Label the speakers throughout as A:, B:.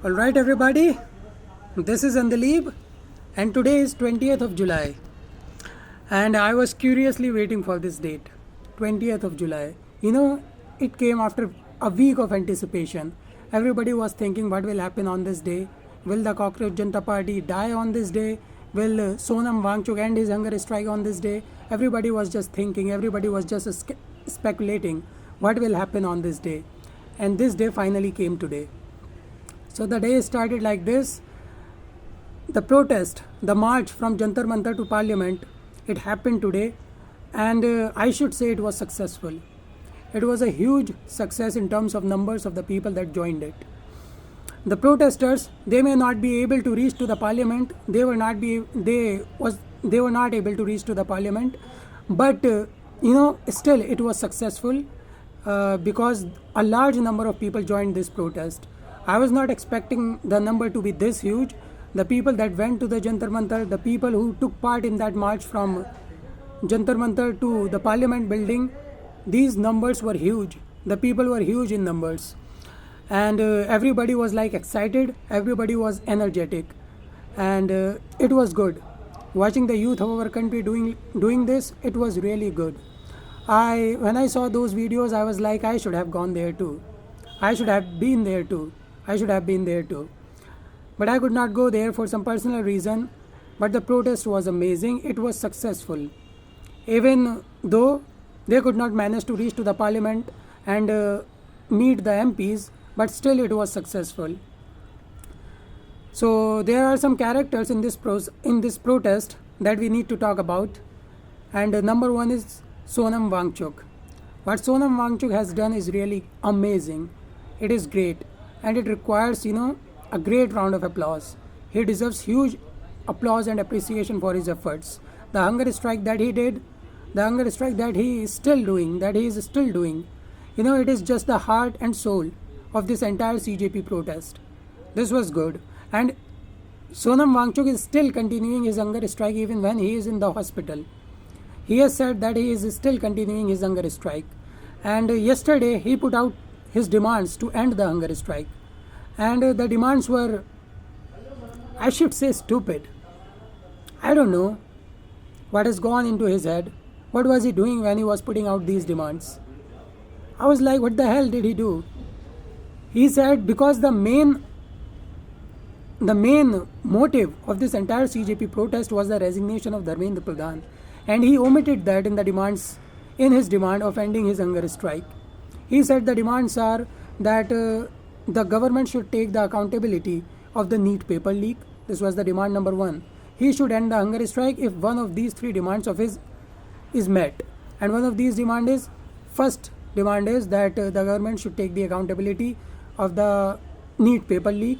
A: Alright everybody, this is Andaleeb and today is 20th of July and I was curiously waiting for this date, 20th of July. It came after a week of anticipation. Everybody was thinking what will happen on this day. Will the Cockroach Janata Party die on this day? Will Sonam Wangchuk end his hunger strike on this day? Everybody was just thinking, everybody was just speculating what will happen on this day. And this day finally came today. So the day started like this. The protest, the march from Jantar Mantar to Parliament, it happened today and I should say it was successful. It was a huge success in terms of numbers of the people that joined it. The protesters, they may not be able to reach to the Parliament. They were not able to reach to the Parliament, but still it was successful because a large number of people joined this protest. I was not expecting the number to be this huge. The people that went to the Jantar Mantar, the people who took part in that march from Jantar Mantar to the Parliament building, these numbers were huge. The people were huge in numbers. And everybody was like excited, everybody was energetic. And it was good. Watching the youth of our country doing this, it was really good. When I saw those videos, I was like, I should have gone there too. I should have been there too. But I could not go there for some personal reason. But the protest was amazing. It was successful. Even though they could not manage to reach to the Parliament and meet the MPs, but still it was successful. So there are some characters in this protest that we need to talk about. And number one is Sonam Wangchuk. What Sonam Wangchuk has done is really amazing. It is great. And it requires, a great round of applause. He deserves huge applause and appreciation for his efforts. The hunger strike that he did, the hunger strike that he is still doing, it is just the heart and soul of this entire CJP protest. This was good. And Sonam Wangchuk is still continuing his hunger strike even when he is in the hospital. He has said that he is still continuing his hunger strike. And yesterday he put out his demands to end the hunger strike. And the demands were, I should say, stupid. I don't know what has gone into his head. What was he doing when he was putting out these demands? I was like, what the hell did he do? He said because the main motive of this entire CJP protest was the resignation of Dharmendra Pradhan. And he omitted that in his demand of ending his hunger strike. He said the demands are that the government should take the accountability of the NEET paper leak. This was the demand number one. He should end the hunger strike if one of these three demands of his is met. And one of these first demand is that the government should take the accountability of the NEET paper leak.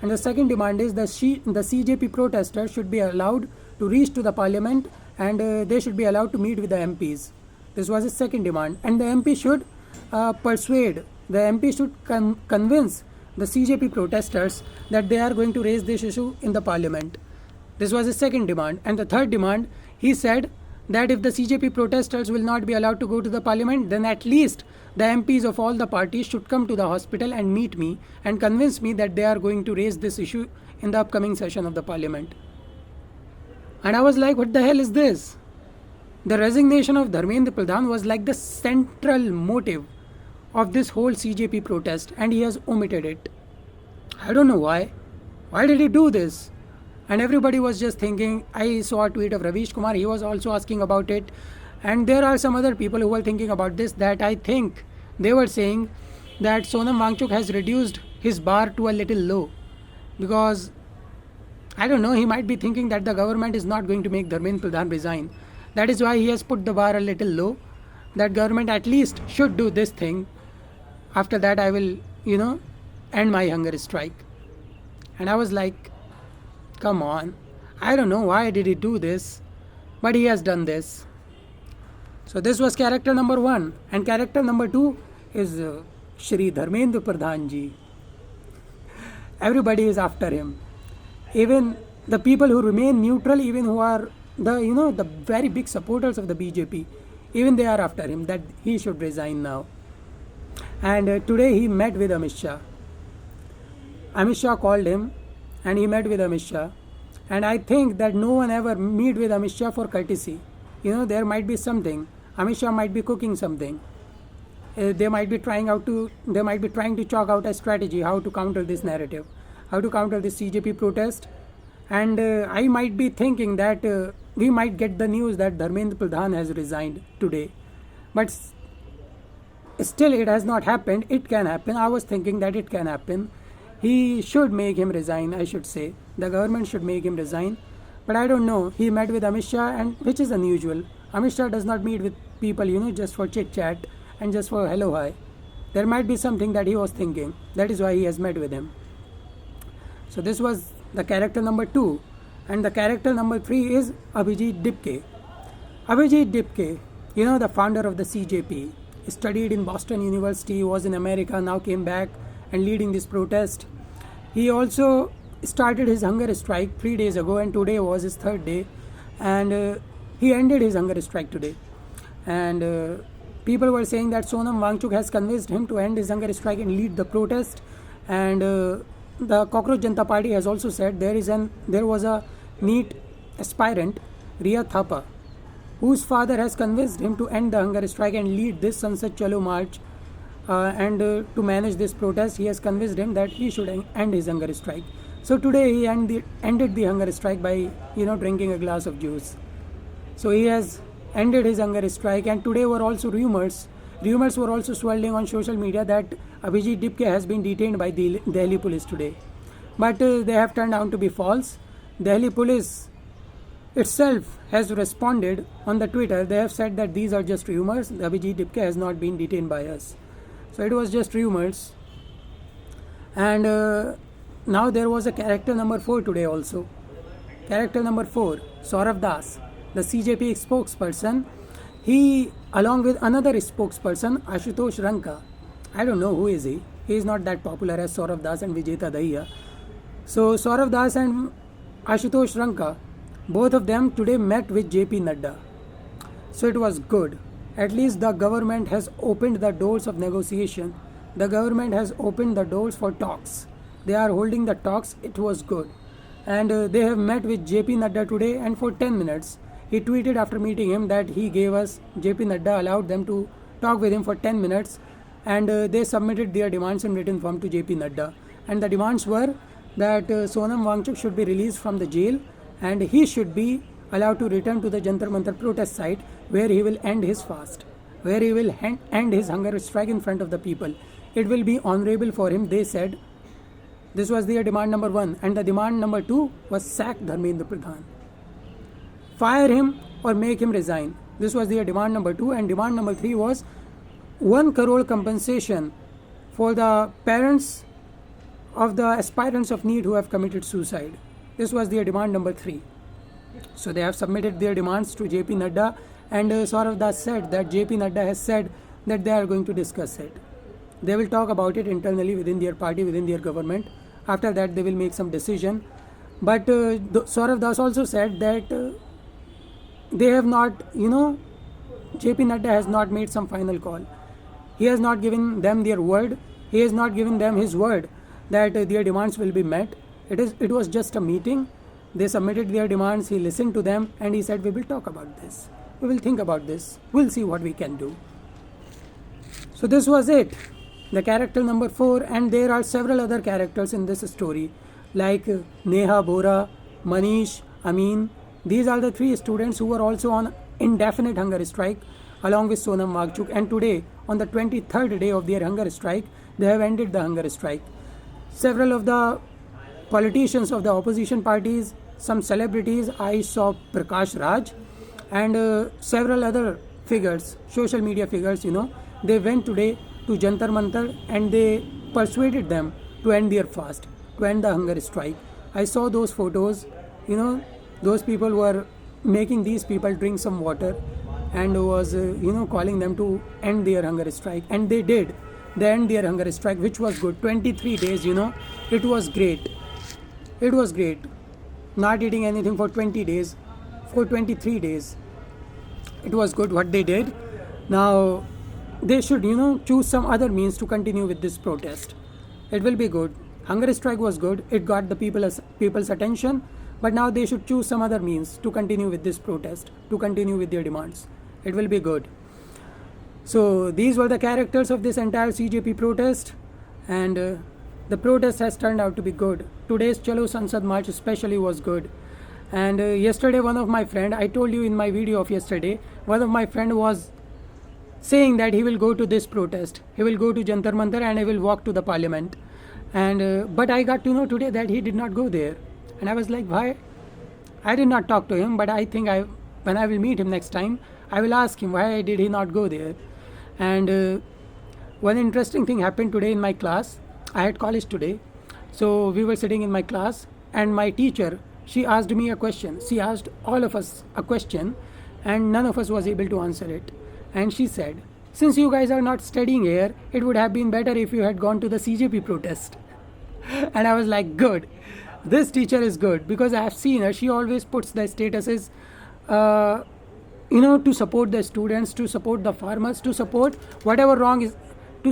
A: And the second demand is the CJP protesters should be allowed to reach to the Parliament and they should be allowed to meet with the MPs. This was his second demand. And the MP should convince the CJP protesters that they are going to raise this issue in the Parliament. This was his second demand. And the third demand, he said that if the CJP protesters will not be allowed to go to the Parliament, then at least the MPs of all the parties should come to the hospital and meet me and convince me that they are going to raise this issue in the upcoming session of the Parliament. And I was like, what the hell is this? The resignation of Dharmendra Pradhan was like the central motive of this whole CJP protest, and he has omitted it. I don't know why. Why did he do this? And everybody was just thinking. I saw a tweet of Ravish Kumar. He was also asking about it. And there are some other people who were thinking about this, that I think they were saying that Sonam Wangchuk has reduced his bar to a little low. Because, I don't know, he might be thinking that the government is not going to make Dharmendra Pradhan resign. That is why he has put the bar a little low. That government at least should do this thing. After that, I will, end my hunger strike. And I was like, come on. I don't know why did he do this, but he has done this. So this was character number one. And character number two is Shri Dharmendra Pradhan ji. Everybody is after him. Even the people who remain neutral, even who are the very big supporters of the BJP, even they are after him, that he should resign now. And today he met with Amit Shah. Amit Shah called him and he met with Amit Shah. And I think that no one ever meet with Amit Shah for courtesy. There might be something. Amit Shah might be cooking something. They might be trying to chalk out a strategy how to counter this narrative, how to counter this CJP protest. And I might be thinking that we might get the news that Dharmendra Pradhan has resigned today. But still it has not happened. It can happen. I was thinking that it can happen. He should make him resign, I should say. The government should make him resign. But I don't know. He met with Amit Shah, and which is unusual. Amit Shah does not meet with people, just for chit chat and just for hello, hi. There might be something that he was thinking. That is why he has met with him. So this was the character number 2. And the character number 3 is Abhijit Dipke. Abhijit Dipke, the founder of the CJP, studied in Boston University, was in America, now came back and leading this protest. He also started his hunger strike 3 days ago, and today was his 3rd day. And he ended his hunger strike today. And people were saying that Sonam Wangchuk has convinced him to end his hunger strike and lead the protest. And the Cockroach Janata Party has also said there was a NEET aspirant, Riya Thapa, whose father has convinced him to end the hunger strike and lead this Sansad Chalo March. And to manage this protest, he has convinced him that he should end his hunger strike. So today he ended the hunger strike by drinking a glass of juice. So he has ended his hunger strike, and today were also rumors were also swirling on social media that Abhijit Dipke has been detained by the Delhi police today. But they have turned out to be false. Delhi police itself has responded on the Twitter. They have said that these are just rumors. Abhijit Dipke has not been detained by us. So it was just rumors. And now there was a character number 4 today also. Character number 4, Saurav Das, the CJP spokesperson. He, along with another spokesperson, Ashutosh Ranka. I don't know who is he. He is not that popular as Saurav Das and Vijeta Dahiya. So Saurav Das and Ashutosh Ranka, both of them today met with JP Nadda. So it was good. At least the government has opened the doors of negotiation. The government has opened the doors for talks. They are holding the talks. It was good. And they have met with JP Nadda today, and for 10 minutes. He tweeted after meeting him that JP Nadda allowed them to talk with him for 10 minutes, and they submitted their demands in written form to JP Nadda. And the demands were that Sonam Wangchuk should be released from the jail, and he should be allowed to return to the Jantar Mantar protest site, where he will end his fast, where he will end his hunger strike in front of the people. It will be honorable for him, they said. This was their demand number 1. And the demand number 2 was sack Dharmendra Pradhan. Fire him or make him resign. This was their demand number 2. And demand number 3 was 1 crore compensation for the parents of the aspirants of NEET who have committed suicide. This was their demand number 3. So they have submitted their demands to JP Nadda, and Saurav Das said that JP Nadda has said that they are going to discuss it. They will talk about it internally within their party, within their government. After that, they will make some decision. But Saurav Das also said that they have not, JP Nadda has not made some final call. He has not given them their word. He has not given them his word that their demands will be met. It was just a meeting. They submitted their demands. He listened to them, and he said, we will talk about this. We will think about this. We'll see what we can do. So this was it. The character number 4, and there are several other characters in this story, like Neha Bora, Manish, Amin. These are the 3 students who were also on indefinite hunger strike along with Sonam Wangchuk, and today, on the 23rd day of their hunger strike, they have ended the hunger strike. Several of the politicians of the opposition parties, some celebrities, I saw Prakash Raj, and several other figures, social media figures, they went today to Jantar Mantar, and they persuaded them to end their fast, to end the hunger strike. I saw those photos. Those people were making these people drink some water, and was calling them to end their hunger strike, and they did. They end their hunger strike, which was good. 23 days, it was great. It was great. Not eating anything for 20 days, for 23 days. It was good what they did. Now they should choose some other means to continue with this protest. It will be good. Hunger strike was good. It got the people's attention, but now they should choose some other means to continue with this protest, to continue with their demands. It will be good. So these were the characters of this entire CJP protest, and the protest has turned out to be good. Today's Chalo Sansad March especially was good. And yesterday, one of my friend, I told you in my video of yesterday, one of my friend was saying that he will go to this protest. He will go to Jantar Mantar and he will walk to the parliament. And but I got to know today that he did not go there. And I was like, why? I did not talk to him, but I think when I will meet him next time, I will ask him why did he not go there. And one interesting thing happened today in my class. I had college today. So we were sitting in my class and my teacher, she asked me a question. She asked all of us a question and none of us was able to answer it. And she said, since you guys are not studying here, it would have been better if you had gone to the CJP protest. And I was like, good. This teacher is good because I have seen her. She always puts the statuses, to support the students, to support the farmers, to support whatever wrong is, to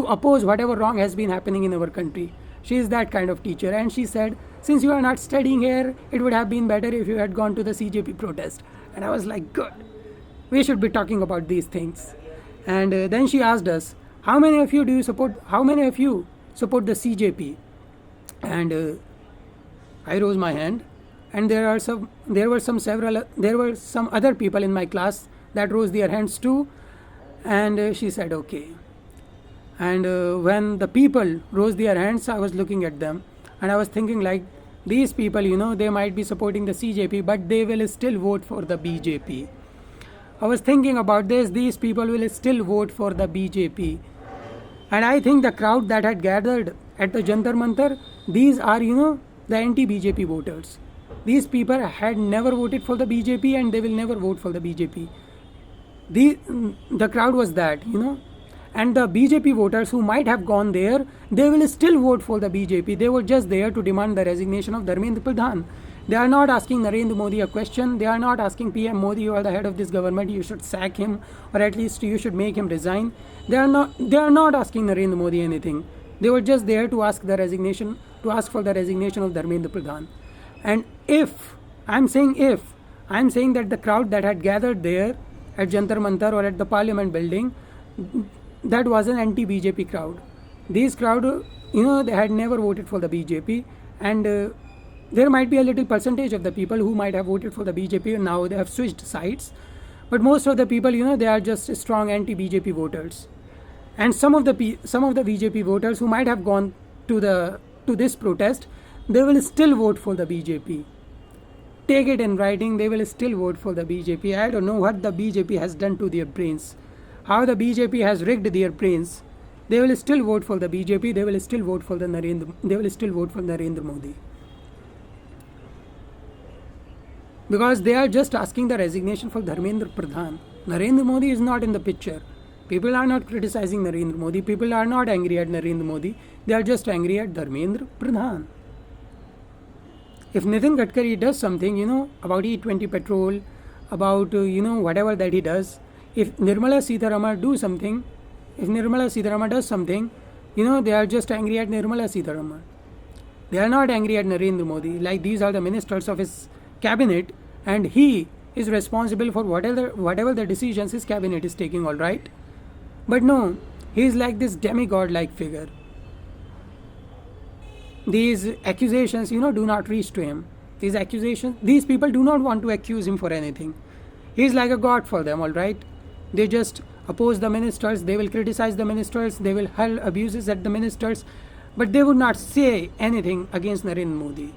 A: oppose whatever wrong has been happening in our country. She is that kind of teacher. And she said, since you are not studying here, it would have been better if you had gone to the CJP protest. And I was like, good. We should be talking about these things. And then she asked us, how many of you support the CJP? And I rose my hand. And there were some other people in my class that rose their hands too. And she said, okay. And when the people rose their hands, I was looking at them and I was thinking like, these people, they might be supporting the CJP, but they will still vote for the BJP. I was thinking about this, these people will still vote for the BJP. And I think the crowd that had gathered at the Jantar Mantar, these are, the anti-BJP voters. These people had never voted for the BJP and they will never vote for the BJP. The crowd was that, And the BJP voters who might have gone there, they will still vote for the BJP. They were just there to demand the resignation of Dharmendra Pradhan. They are not asking Narendra Modi a question. They are not asking PM Modi, you are the head of this government, you should sack him or at least you should make him resign. They are not asking Narendra Modi anything. They were just there to ask for the resignation of Dharmendra Pradhan. And I'm saying that the crowd that had gathered there at Jantar Mantar or at the parliament building, that was an anti-BJP crowd. These crowd, they had never voted for the BJP, and there might be a little percentage of the people who might have voted for the BJP and now they have switched sides. But most of the people, they are just strong anti-BJP voters. And some of the BJP voters who might have gone to this protest, they will still vote for the BJP. Take it in writing, they will still vote for the BJP. I don't know what the BJP has done to their brains. How the BJP has rigged their brains. They will still vote for the BJP. They will still vote for Narendra Modi. Because they are just asking the resignation for Dharmendra Pradhan. Narendra Modi is not in the picture. People are not criticizing Narendra Modi. People are not angry at Narendra Modi. They are just angry at Dharmendra Pradhan. If Nitin Gadkari does something, about E20 petrol, about, whatever that he does, if Nirmala Sitharaman does something, they are just angry at Nirmala Sitharaman. They are not angry at Narendra Modi. Like these are the ministers of his cabinet and he is responsible for whatever the decisions his cabinet is taking, all right? But no, he is like this demigod-like figure. These accusations, do not reach to him. These people do not want to accuse him for anything. He is like a god for them, all right? They just oppose the ministers, they will criticize the ministers, they will hurl abuses at the ministers, but they would not say anything against Narendra Modi.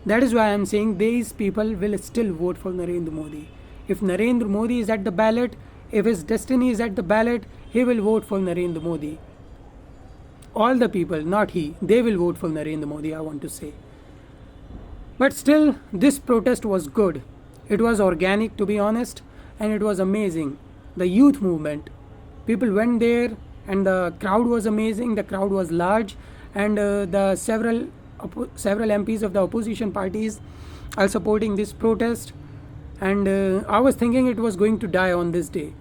A: That is why I am saying these people will still vote for Narendra Modi. If Narendra Modi is at the ballot, if his destiny is at the ballot, he will vote for Narendra Modi. All the people, not he, they will vote for Narendra Modi, I want to say. But still, this protest was good. It was organic, to be honest, and it was amazing. The youth movement, people went there and the crowd was amazing, the crowd was large, and the several MPs of the opposition parties are supporting this protest. And I was thinking it was going to die on this day.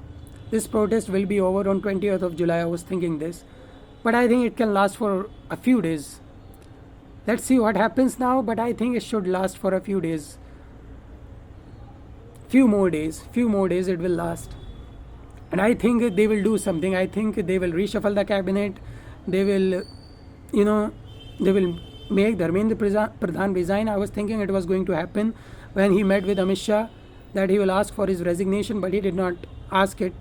A: This protest will be over on 20th of July, I was thinking this. but I think it can last for a few days. Let's see what happens now, but I think it should last for a few days. Few more days it will last. And I think they will do something. I think they will reshuffle the cabinet. They will, they will make Dharmendra Pradhan resign. I was thinking it was going to happen when he met with Amit Shah, that he will ask for his resignation, but he did not ask it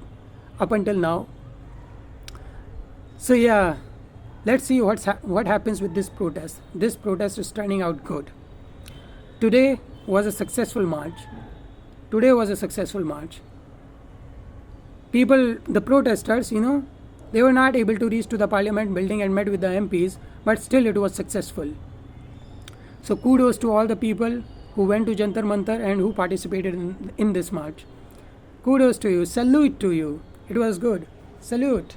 A: up until now. So yeah, let's see what happens with this protest. This protest is turning out good. Today was a successful march. People, the protesters, they were not able to reach to the parliament building and met with the MPs, but still it was successful. So kudos to all the people who went to Jantar Mantar and who participated in this march. Kudos to you. Salute to you. It was good. Salute.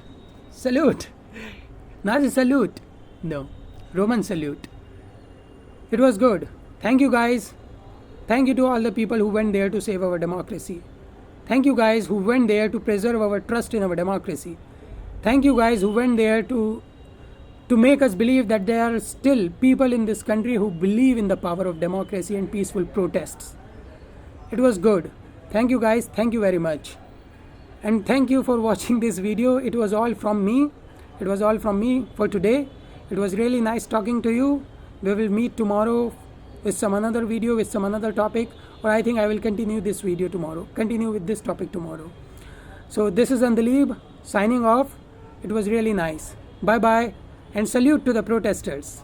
A: Not a salute. No. Roman salute. It was good. Thank you guys. Thank you to all the people who went there to save our democracy. Thank you guys who went there to preserve our trust in our democracy. Thank you guys who went there to make us believe that there are still people in this country who believe in the power of democracy and peaceful protests. It was good. Thank you guys. Thank you very much. And thank you for watching this video. It was all from me. For today. It was really nice talking to you. We will meet tomorrow with some another video, with some another topic, or I think I will continue this video tomorrow. Continue with this topic tomorrow. So this is Andalib signing off. It was really nice. Bye bye and salute to the protesters.